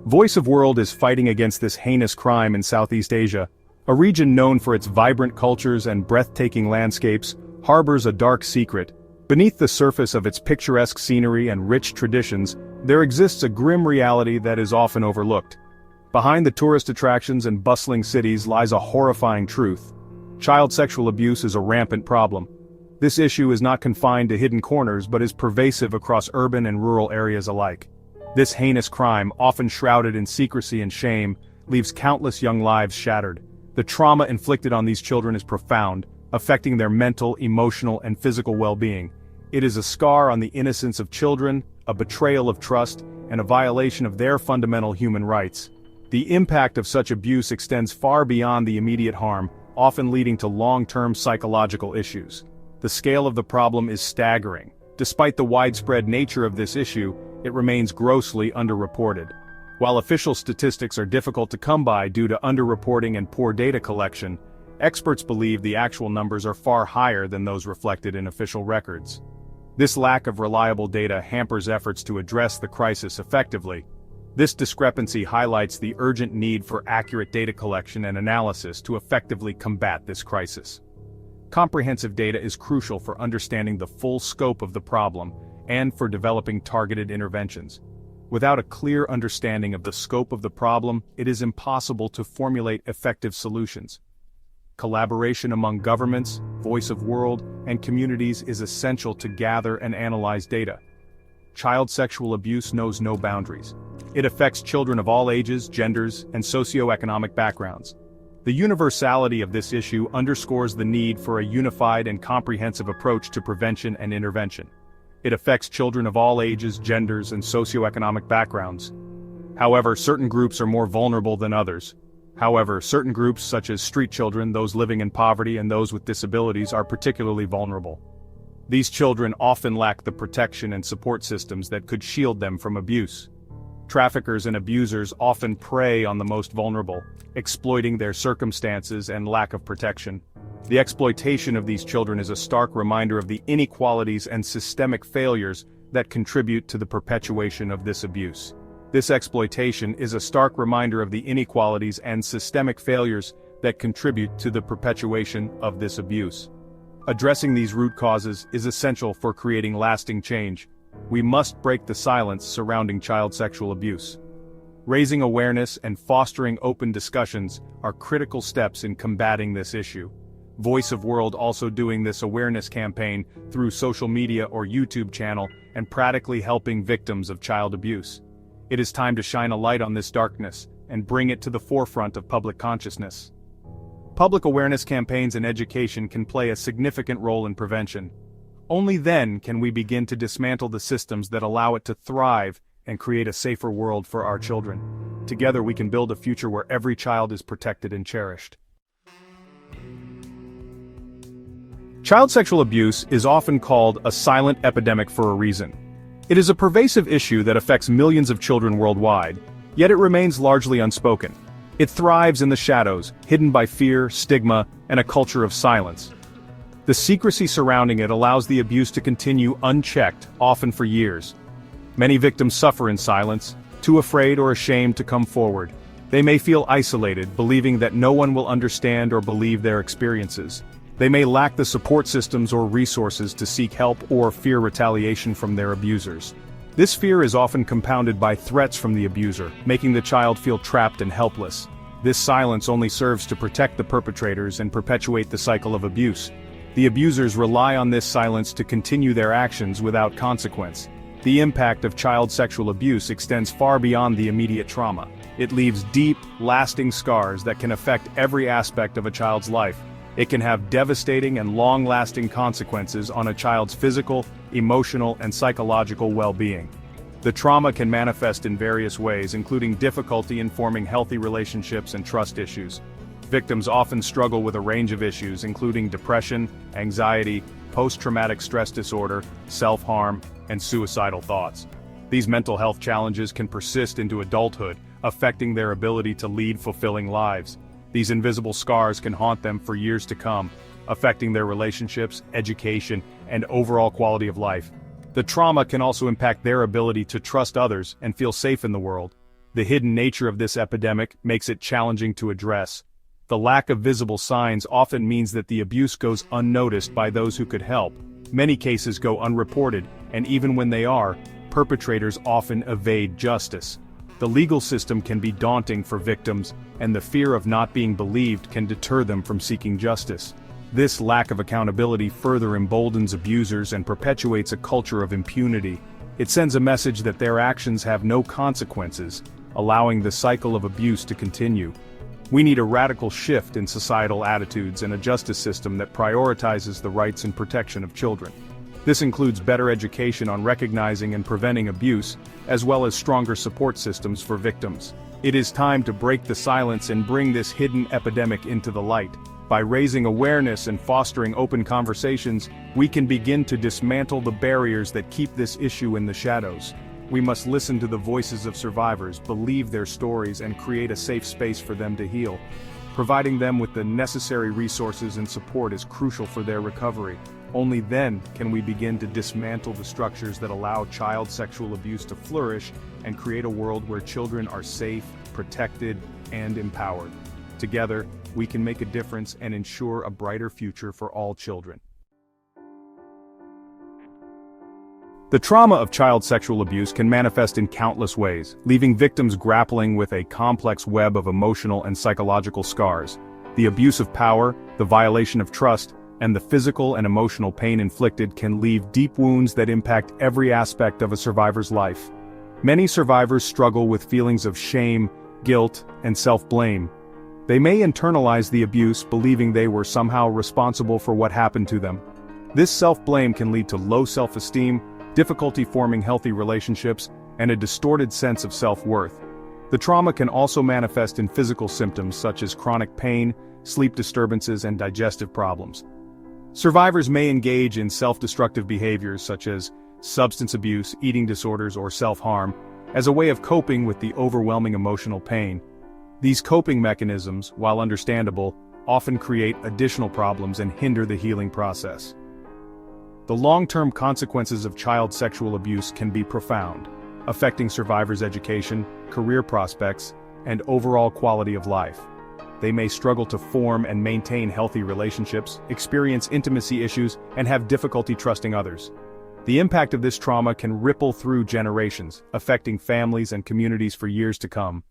Voice of World is fighting against this heinous crime in Southeast Asia. A region known for its vibrant cultures and breathtaking landscapes, harbors a dark secret. Beneath the surface of its picturesque scenery and rich traditions, there exists a grim reality that is often overlooked. Behind the tourist attractions and bustling cities lies a horrifying truth. Child sexual abuse is a rampant problem. This issue is not confined to hidden corners but is pervasive across urban and rural areas alike. This heinous crime, often shrouded in secrecy and shame, leaves countless young lives shattered. The trauma inflicted on these children is profound, affecting their mental, emotional, and physical well-being. It is a scar on the innocence of children, a betrayal of trust, and a violation of their fundamental human rights. The impact of such abuse extends far beyond the immediate harm, often leading to long-term psychological issues. The scale of the problem is staggering. Despite the widespread nature of this issue, it remains grossly underreported. While official statistics are difficult to come by due to underreporting and poor data collection, experts believe the actual numbers are far higher than those reflected in official records. This lack of reliable data hampers efforts to address the crisis effectively. This discrepancy highlights the urgent need for accurate data collection and analysis to effectively combat this crisis. Comprehensive data is crucial for understanding the full scope of the problem and for developing targeted interventions. Without a clear understanding of the scope of the problem, it is impossible to formulate effective solutions. Collaboration among governments, Voice of World, and communities is essential to gather and analyze data. Child sexual abuse knows no boundaries. It affects children of all ages, genders, and socioeconomic backgrounds. The universality of this issue underscores the need for a unified and comprehensive approach to prevention and intervention. It affects children of all ages, genders, and socioeconomic backgrounds. However, certain groups are more vulnerable than others. Certain groups such as street children, those living in poverty, and those with disabilities are particularly vulnerable. These children often lack the protection and support systems that could shield them from abuse. Traffickers and abusers often prey on the most vulnerable, exploiting their circumstances and lack of protection. The exploitation of these children is a stark reminder of the inequalities and systemic failures that contribute to the perpetuation of this abuse. This exploitation is a stark reminder of the inequalities and systemic failures that contribute to the perpetuation of this abuse. Addressing these root causes is essential for creating lasting change. We must break the silence surrounding child sexual abuse. Raising awareness and fostering open discussions are critical steps in combating this issue. Voice of World also doing this awareness campaign through social media or YouTube channel and practically helping victims of child abuse. It is time to shine a light on this darkness and bring it to the forefront of public consciousness. Public awareness campaigns and education can play a significant role in prevention. Only then can we begin to dismantle the systems that allow it to thrive and create a safer world for our children. Together we can build a future where every child is protected and cherished. Child sexual abuse is often called a silent epidemic for a reason. It is a pervasive issue that affects millions of children worldwide, yet it remains largely unspoken. It thrives in the shadows, hidden by fear, stigma, and a culture of silence. The secrecy surrounding it allows the abuse to continue unchecked, often for years. Many victims suffer in silence, too afraid or ashamed to come forward. They may feel isolated, believing that no one will understand or believe their experiences. They may lack the support systems or resources to seek help or fear retaliation from their abusers. This fear is often compounded by threats from the abuser, making the child feel trapped and helpless. This silence only serves to protect the perpetrators and perpetuate the cycle of abuse. The abusers rely on this silence to continue their actions without consequence. The impact of child sexual abuse extends far beyond the immediate trauma. It leaves deep, lasting scars that can affect every aspect of a child's life. It can have devastating and long-lasting consequences on a child's physical, emotional, and psychological well-being. The trauma can manifest in various ways, including difficulty in forming healthy relationships and trust issues. Victims often struggle with a range of issues, including depression, anxiety, post-traumatic stress disorder, self-harm, and suicidal thoughts. These mental health challenges can persist into adulthood, affecting their ability to lead fulfilling lives. These invisible scars can haunt them for years to come, affecting their relationships, education, and overall quality of life. The trauma can also impact their ability to trust others and feel safe in the world. The hidden nature of this epidemic makes it challenging to address. The lack of visible signs often means that the abuse goes unnoticed by those who could help. Many cases go unreported, and even when they are, perpetrators often evade justice. The legal system can be daunting for victims, and the fear of not being believed can deter them from seeking justice. This lack of accountability further emboldens abusers and perpetuates a culture of impunity. It sends a message that their actions have no consequences, allowing the cycle of abuse to continue. We need a radical shift in societal attitudes and a justice system that prioritizes the rights and protection of children. This includes better education on recognizing and preventing abuse, as well as stronger support systems for victims. It is time to break the silence and bring this hidden epidemic into the light. By raising awareness and fostering open conversations, we can begin to dismantle the barriers that keep this issue in the shadows. We must listen to the voices of survivors, believe their stories, and create a safe space for them to heal. Providing them with the necessary resources and support is crucial for their recovery. Only then can we begin to dismantle the structures that allow child sexual abuse to flourish and create a world where children are safe, protected, and empowered. Together, we can make a difference and ensure a brighter future for all children. The trauma of child sexual abuse can manifest in countless ways, leaving victims grappling with a complex web of emotional and psychological scars. The abuse of power, the violation of trust, and the physical and emotional pain inflicted can leave deep wounds that impact every aspect of a survivor's life. Many survivors struggle with feelings of shame, guilt, and self-blame. They may internalize the abuse, believing they were somehow responsible for what happened to them. This self-blame can lead to low self-esteem, difficulty forming healthy relationships, and a distorted sense of self-worth. The trauma can also manifest in physical symptoms such as chronic pain, sleep disturbances, and digestive problems. Survivors may engage in self-destructive behaviors such as substance abuse, eating disorders, or self-harm, as a way of coping with the overwhelming emotional pain. These coping mechanisms, while understandable, often create additional problems and hinder the healing process. The long-term consequences of child sexual abuse can be profound, affecting survivors' education, career prospects, and overall quality of life. They may struggle to form and maintain healthy relationships, experience intimacy issues, and have difficulty trusting others. The impact of this trauma can ripple through generations, affecting families and communities for years to come.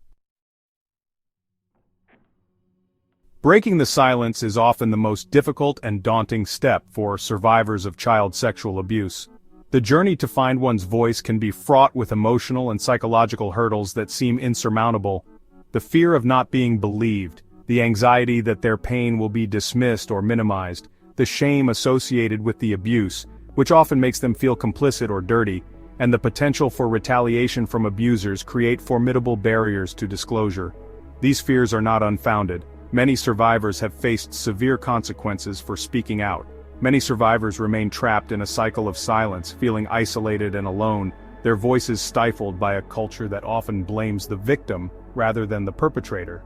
Breaking the silence is often the most difficult and daunting step for survivors of child sexual abuse. The journey to find one's voice can be fraught with emotional and psychological hurdles that seem insurmountable. The fear of not being believed, the anxiety that their pain will be dismissed or minimized, the shame associated with the abuse, which often makes them feel complicit or dirty, and the potential for retaliation from abusers create formidable barriers to disclosure. These fears are not unfounded. Many survivors have faced severe consequences for speaking out. Many survivors remain trapped in a cycle of silence, feeling isolated and alone, their voices stifled by a culture that often blames the victim rather than the perpetrator.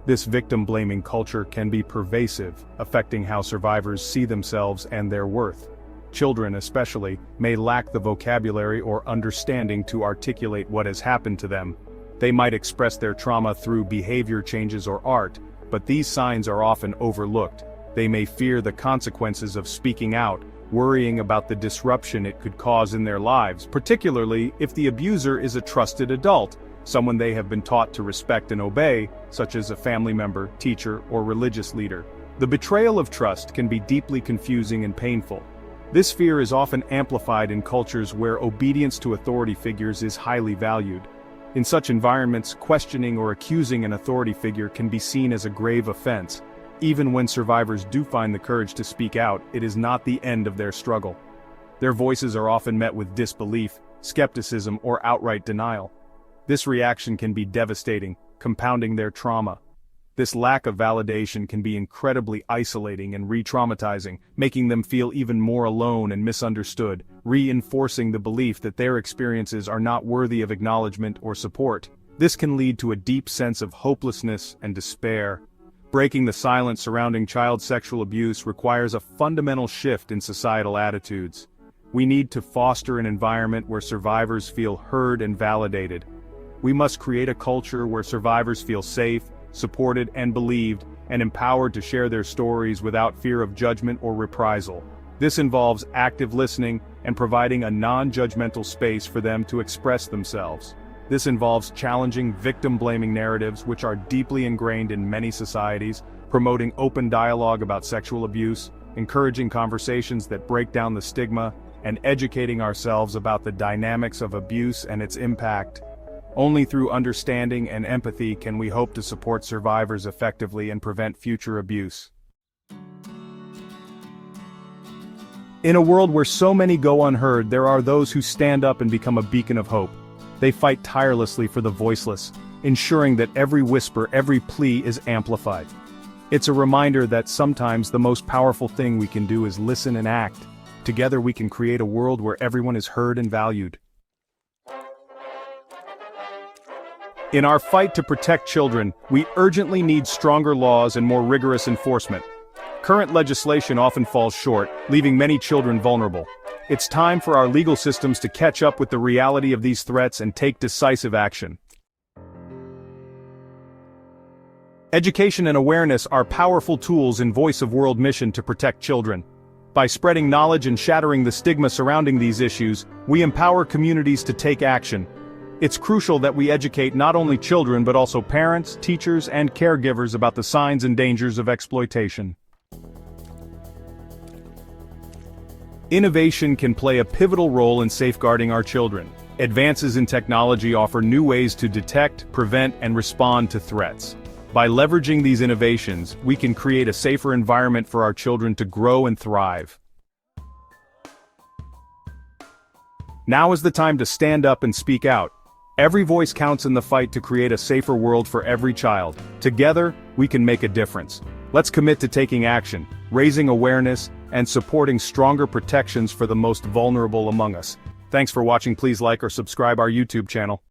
This victim-blaming culture can be pervasive, affecting how survivors see themselves and their worth. Children, especially, may lack the vocabulary or understanding to articulate what has happened to them. They might express their trauma through behavior changes or art, but these signs are often overlooked. They may fear the consequences of speaking out, worrying about the disruption it could cause in their lives, particularly if the abuser is a trusted adult, someone they have been taught to respect and obey, such as a family member, teacher, or religious leader. The betrayal of trust can be deeply confusing and painful. This fear is often amplified in cultures where obedience to authority figures is highly valued. In such environments, questioning or accusing an authority figure can be seen as a grave offense. Even when survivors do find the courage to speak out, it is not the end of their struggle. Their voices are often met with disbelief, skepticism, or outright denial. This reaction can be devastating, compounding their trauma. This lack of validation can be incredibly isolating and re-traumatizing, making them feel even more alone and misunderstood, reinforcing the belief that their experiences are not worthy of acknowledgement or support. This can lead to a deep sense of hopelessness and despair. Breaking the silence surrounding child sexual abuse requires a fundamental shift in societal attitudes. We need to foster an environment where survivors feel heard and validated. We must create a culture where survivors feel safe, supported and believed, and empowered to share their stories without fear of judgment or reprisal. This involves active listening and providing a non-judgmental space for them to express themselves. This involves challenging victim-blaming narratives which are deeply ingrained in many societies, promoting open dialogue about sexual abuse, encouraging conversations that break down the stigma, and educating ourselves about the dynamics of abuse and its impact. Only through understanding and empathy can we hope to support survivors effectively and prevent future abuse. In a world where so many go unheard, there are those who stand up and become a beacon of hope. They fight tirelessly for the voiceless, ensuring that every whisper, every plea is amplified. It's a reminder that sometimes the most powerful thing we can do is listen and act. Together we can create a world where everyone is heard and valued. In our fight to protect children, we urgently need stronger laws and more rigorous enforcement. Current legislation often falls short, leaving many children vulnerable. It's time for our legal systems to catch up with the reality of these threats and take decisive action. Education and awareness are powerful tools in Voice of World mission to protect children. By spreading knowledge and shattering the stigma surrounding these issues, we empower communities to take action. It's crucial that we educate not only children but also parents, teachers, and caregivers about the signs and dangers of exploitation. Innovation can play a pivotal role in safeguarding our children. Advances in technology offer new ways to detect, prevent, and respond to threats. By leveraging these innovations, we can create a safer environment for our children to grow and thrive. Now is the time to stand up and speak out. Every voice counts in the fight to create a safer world for every child. Together, we can make a difference. Let's commit to taking action, raising awareness, and supporting stronger protections for the most vulnerable among us. Thanks for watching. Please like or subscribe our YouTube channel.